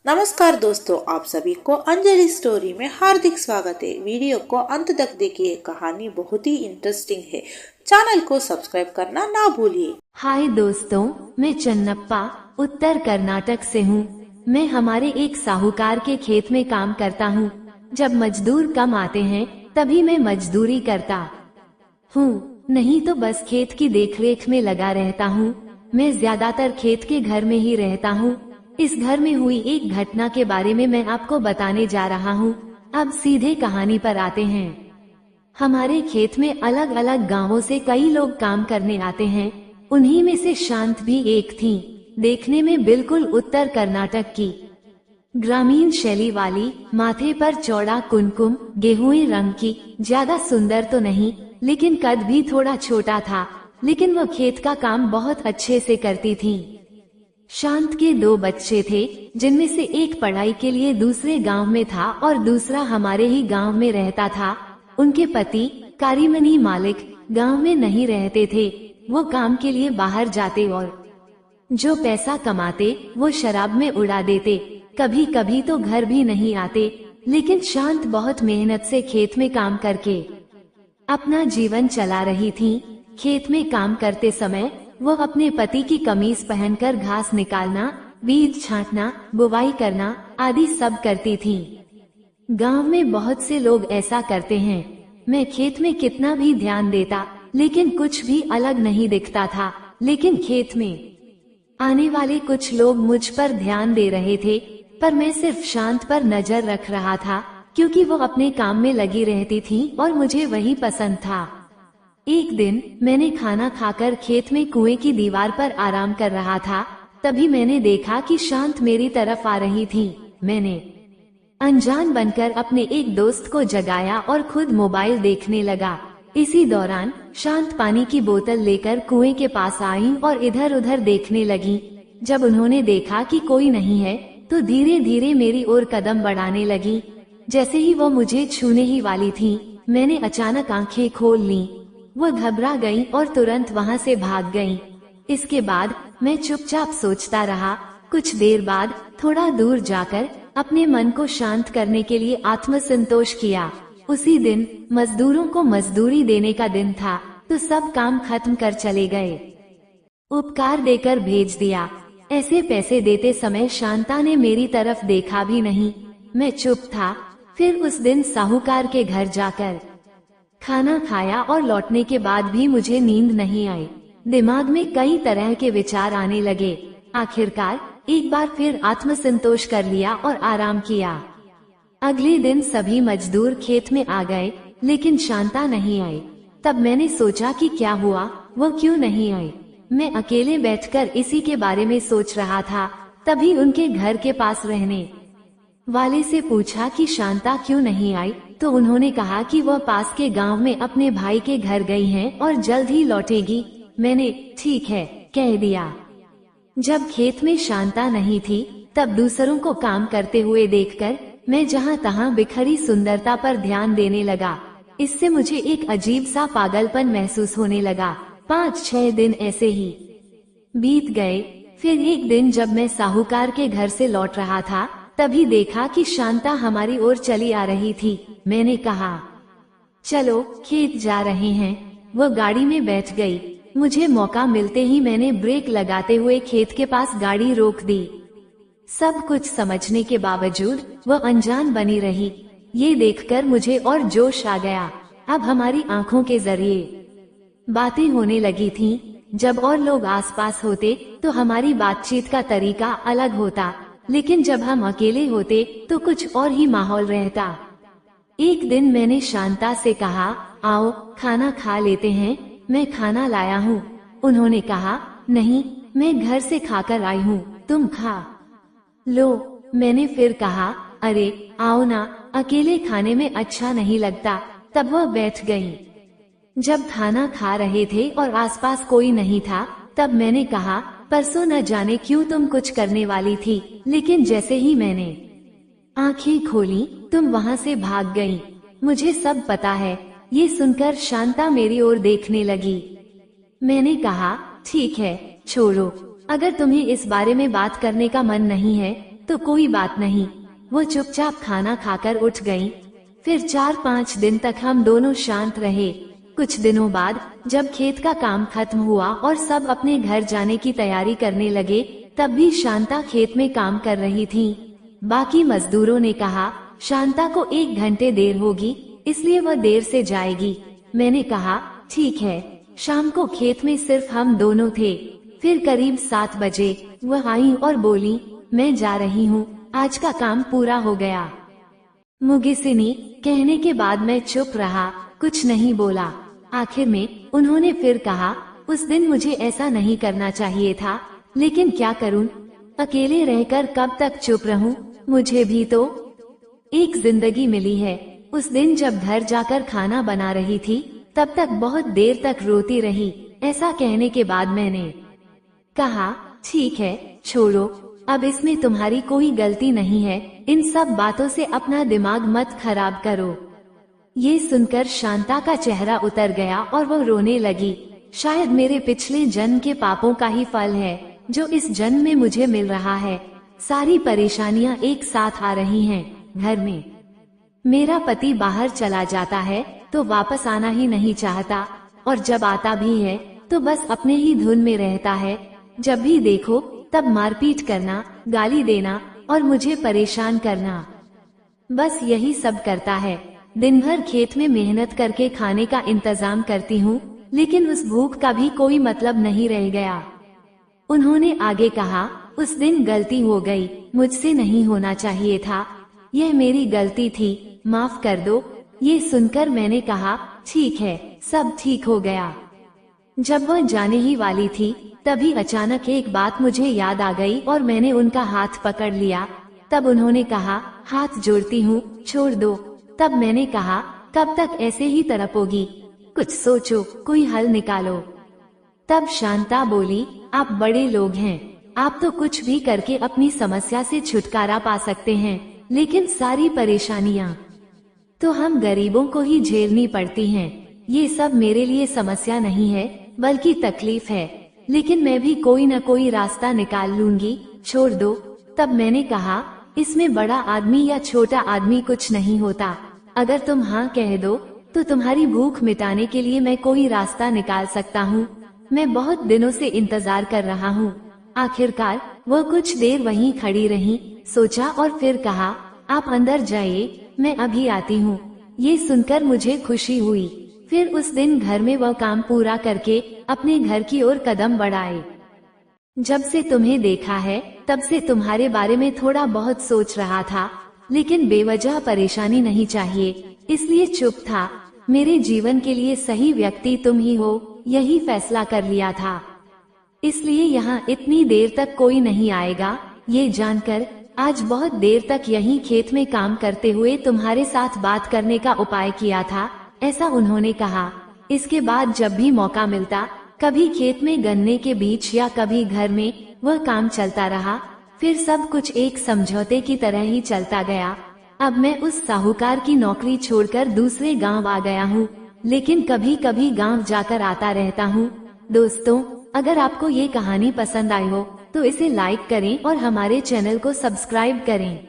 नमस्कार दोस्तों, आप सभी को अंजलि स्टोरी में हार्दिक स्वागत है। वीडियो को अंत तक देखिए, कहानी बहुत ही इंटरेस्टिंग है। चैनल को सब्सक्राइब करना ना भूलिए। हाय दोस्तों, मैं चन्नप्पा उत्तर कर्नाटक से हूँ। मैं हमारे एक साहूकार के खेत में काम करता हूँ। जब मजदूर कम आते हैं तभी मैं मजदूरी करता हूँ, नहीं तो बस खेत की देखरेख में लगा रहता हूँ। मैं ज्यादातर खेत के घर में ही रहता हूँ। इस घर में हुई एक घटना के बारे में मैं आपको बताने जा रहा हूँ। अब सीधे कहानी पर आते हैं। हमारे खेत में अलग अलग गांवों से कई लोग काम करने आते हैं। उन्हीं में से शांत भी एक थी। देखने में बिल्कुल उत्तर कर्नाटक की ग्रामीण शैली वाली, माथे पर चौड़ा कुमकुम, गेहूं रंग की। ज्यादा सुंदर तो नहीं, लेकिन कद भी थोड़ा छोटा था। लेकिन वो खेत का काम बहुत अच्छे से करती थी। शांत के दो बच्चे थे, जिनमें से एक पढ़ाई के लिए दूसरे गांव में था और दूसरा हमारे ही गांव में रहता था। उनके पति कारीमनी मालिक गांव में नहीं रहते थे। वो काम के लिए बाहर जाते और जो पैसा कमाते वो शराब में उड़ा देते। कभी कभी तो घर भी नहीं आते। लेकिन शांत बहुत मेहनत से खेत में काम करके अपना जीवन चला रही थी। खेत में काम करते समय वो अपने पति की कमीज पहनकर घास निकालना, बीज छांटना, बुवाई करना आदि सब करती थी। गांव में बहुत से लोग ऐसा करते हैं। मैं खेत में कितना भी ध्यान देता, लेकिन कुछ भी अलग नहीं दिखता था। लेकिन खेत में आने वाले कुछ लोग मुझ पर ध्यान दे रहे थे, पर मैं सिर्फ शांत पर नजर रख रहा था, क्योंकि वो अपने काम में लगी रहती थी और मुझे वही पसंद था। एक दिन मैंने खाना खाकर खेत में कुएं की दीवार पर आराम कर रहा था। तभी मैंने देखा कि शांत मेरी तरफ आ रही थी। मैंने अनजान बनकर अपने एक दोस्त को जगाया और खुद मोबाइल देखने लगा। इसी दौरान शांत पानी की बोतल लेकर कुएं के पास आई और इधर उधर देखने लगी। जब उन्होंने देखा कि कोई नहीं है तो धीरे धीरे मेरी ओर कदम बढ़ाने लगी। जैसे ही वो मुझे छूने ही वाली थी, मैंने अचानक आंखें खोल ली। वो घबरा गई और तुरंत वहाँ से भाग गई। इसके बाद मैं चुपचाप सोचता रहा। कुछ देर बाद थोड़ा दूर जाकर अपने मन को शांत करने के लिए आत्मसंतोष किया। उसी दिन मजदूरों को मजदूरी देने का दिन था, तो सब काम खत्म कर चले गए। उपकार देकर भेज दिया। ऐसे पैसे देते समय शांता ने मेरी तरफ देखा भी नहीं। मैं चुप था। फिर उस दिन साहूकार के घर जाकर खाना खाया और लौटने के बाद भी मुझे नींद नहीं आई। दिमाग में कई तरह के विचार आने लगे। आखिरकार एक बार फिर आत्मसंतोष कर लिया और आराम किया। अगले दिन सभी मजदूर खेत में आ गए, लेकिन शांता नहीं आई। तब मैंने सोचा कि क्या हुआ, वो क्यों नहीं आई। मैं अकेले बैठकर इसी के बारे में सोच रहा था। तभी उनके घर के पास रहने वाले से पूछा कि शांता क्यों नहीं आई, तो उन्होंने कहा कि वह पास के गांव में अपने भाई के घर गई हैं और जल्द ही लौटेगी। मैंने ठीक है कह दिया। जब खेत में शांता नहीं थी, तब दूसरों को काम करते हुए देखकर मैं जहां तहां बिखरी सुंदरता पर ध्यान देने लगा। इससे मुझे एक अजीब सा पागलपन महसूस होने लगा। 5-6 दिन ऐसे ही बीत गए। फिर एक दिन जब मैं साहूकार के घर से लौट रहा था, तभी देखा कि शांता हमारी ओर चली आ रही थी। मैंने कहा, चलो खेत जा रहे हैं। वो गाड़ी में बैठ गई। मुझे मौका मिलते ही मैंने ब्रेक लगाते हुए खेत के पास गाड़ी रोक दी। सब कुछ समझने के बावजूद वो अनजान बनी रही। ये देखकर मुझे और जोश आ गया। अब हमारी आंखों के जरिए बातें होने लगी थीं। जब और लोग आसपास होते तो हमारी बातचीत का तरीका अलग होता, लेकिन जब हम अकेले होते तो कुछ और ही माहौल रहता। एक दिन मैंने शांता से कहा, आओ खाना खा लेते हैं, मैं खाना लाया हूँ। उन्होंने कहा, नहीं मैं घर से खाकर आई हूँ, तुम खा लो। मैंने फिर कहा, अरे आओ ना, अकेले खाने में अच्छा नहीं लगता। तब वह बैठ गई। जब खाना खा रहे थे और आसपास कोई नहीं था, तब मैंने कहा, परसों न जाने क्यों तुम कुछ करने वाली थी, लेकिन जैसे ही मैंने आंखें खोली तुम वहाँ से भाग गई। मुझे सब पता है। ये सुनकर शांता मेरी ओर देखने लगी। मैंने कहा, ठीक है छोड़ो, अगर तुम्हें इस बारे में बात करने का मन नहीं है तो कोई बात नहीं। वो चुपचाप खाना खाकर उठ गई। फिर 4-5 दिन तक हम दोनों शांत रहे। कुछ दिनों बाद जब खेत का काम खत्म हुआ और सब अपने घर जाने की तैयारी करने लगे, तब भी शांता खेत में काम कर रही थी। बाकी मजदूरों ने कहा शांता को 1 घंटे देर होगी, इसलिए वह देर से जाएगी। मैंने कहा ठीक है। शाम को खेत में सिर्फ हम दोनों थे। फिर करीब 7 बजे वह आई और बोली, मैं जा रही हूँ, आज का काम पूरा हो गया। मुगिसिनी कहने के बाद मैं चुप रहा, कुछ नहीं बोला। आखिर में उन्होंने फिर कहा, उस दिन मुझे ऐसा नहीं करना चाहिए था, लेकिन क्या करूं? अकेले रहकर कब तक चुप रहूं? मुझे भी तो एक जिंदगी मिली है। उस दिन जब घर जाकर खाना बना रही थी, तब तक बहुत देर तक रोती रही। ऐसा कहने के बाद मैंने कहा ठीक है, छोड़ो, अब इसमें तुम्हारी कोई गलती नहीं है। इन सब बातों से अपना दिमाग मत खराब करो। ये सुनकर शांता का चेहरा उतर गया और वो रोने लगी। शायद मेरे पिछले जन्म के पापों का ही फल है जो इस जन्म में मुझे मिल रहा है। सारी परेशानियां एक साथ आ रही हैं। घर में मेरा पति बाहर चला जाता है तो वापस आना ही नहीं चाहता, और जब आता भी है तो बस अपने ही धुन में रहता है। जब भी देखो तब मारपीट करना, गाली देना और मुझे परेशान करना, बस यही सब करता है। दिन भर खेत में मेहनत करके खाने का इंतजाम करती हूँ, लेकिन उस भूख का भी कोई मतलब नहीं रह गया। उन्होंने आगे कहा, उस दिन गलती हो गई, मुझसे नहीं होना चाहिए था, यह मेरी गलती थी, माफ कर दो। ये सुनकर मैंने कहा ठीक है, सब ठीक हो गया। जब वह जाने ही वाली थी, तभी अचानक एक बात मुझे याद आ गई और मैंने उनका हाथ पकड़ लिया। तब उन्होंने कहा, हाथ जोड़ती हूँ, छोड़ दो। तब मैंने कहा, कब तक ऐसे ही तड़पोगी? कुछ सोचो, कोई हल निकालो। तब शांता बोली, आप बड़े लोग हैं, आप तो कुछ भी करके अपनी समस्या से छुटकारा पा सकते हैं, लेकिन सारी परेशानियाँ तो हम गरीबों को ही झेलनी पड़ती हैं। ये सब मेरे लिए समस्या नहीं है, बल्कि तकलीफ है, लेकिन मैं भी कोई न कोई रास्ता निकाल लूंगी, छोड़ दो। तब मैंने कहा, इसमें बड़ा आदमी या छोटा आदमी कुछ नहीं होता। अगर तुम हाँ कह दो तो तुम्हारी भूख मिटाने के लिए मैं कोई रास्ता निकाल सकता हूँ। मैं बहुत दिनों से इंतजार कर रहा हूँ। आखिरकार वो कुछ देर वहीं खड़ी रही, सोचा और फिर कहा, आप अंदर जाइए, मैं अभी आती हूँ। ये सुनकर मुझे खुशी हुई। फिर उस दिन घर में वह काम पूरा करके अपने घर की ओर कदम बढ़ाए। जब से तुम्हें देखा है, तब से तुम्हारे बारे में थोड़ा बहुत सोच रहा था, लेकिन बेवजह परेशानी नहीं चाहिए, इसलिए चुप था। मेरे जीवन के लिए सही व्यक्ति तुम ही हो, यही फैसला कर लिया था। इसलिए यहाँ इतनी देर तक कोई नहीं आएगा। ये जानकर आज बहुत देर तक यहीं खेत में काम करते हुए तुम्हारे साथ बात करने का उपाय किया था, ऐसा उन्होंने कहा। इसके बाद जब भी मौका मिलता, कभी खेत में गन्ने के बीच या कभी घर में, वह काम चलता रहा। फिर सब कुछ एक समझौते की तरह ही चलता गया। अब मैं उस साहूकार की नौकरी छोड़कर दूसरे गांव आ गया हूँ, लेकिन कभी कभी गांव जाकर आता रहता हूँ। दोस्तों, अगर आपको ये कहानी पसंद आई हो तो इसे लाइक करें और हमारे चैनल को सब्सक्राइब करें।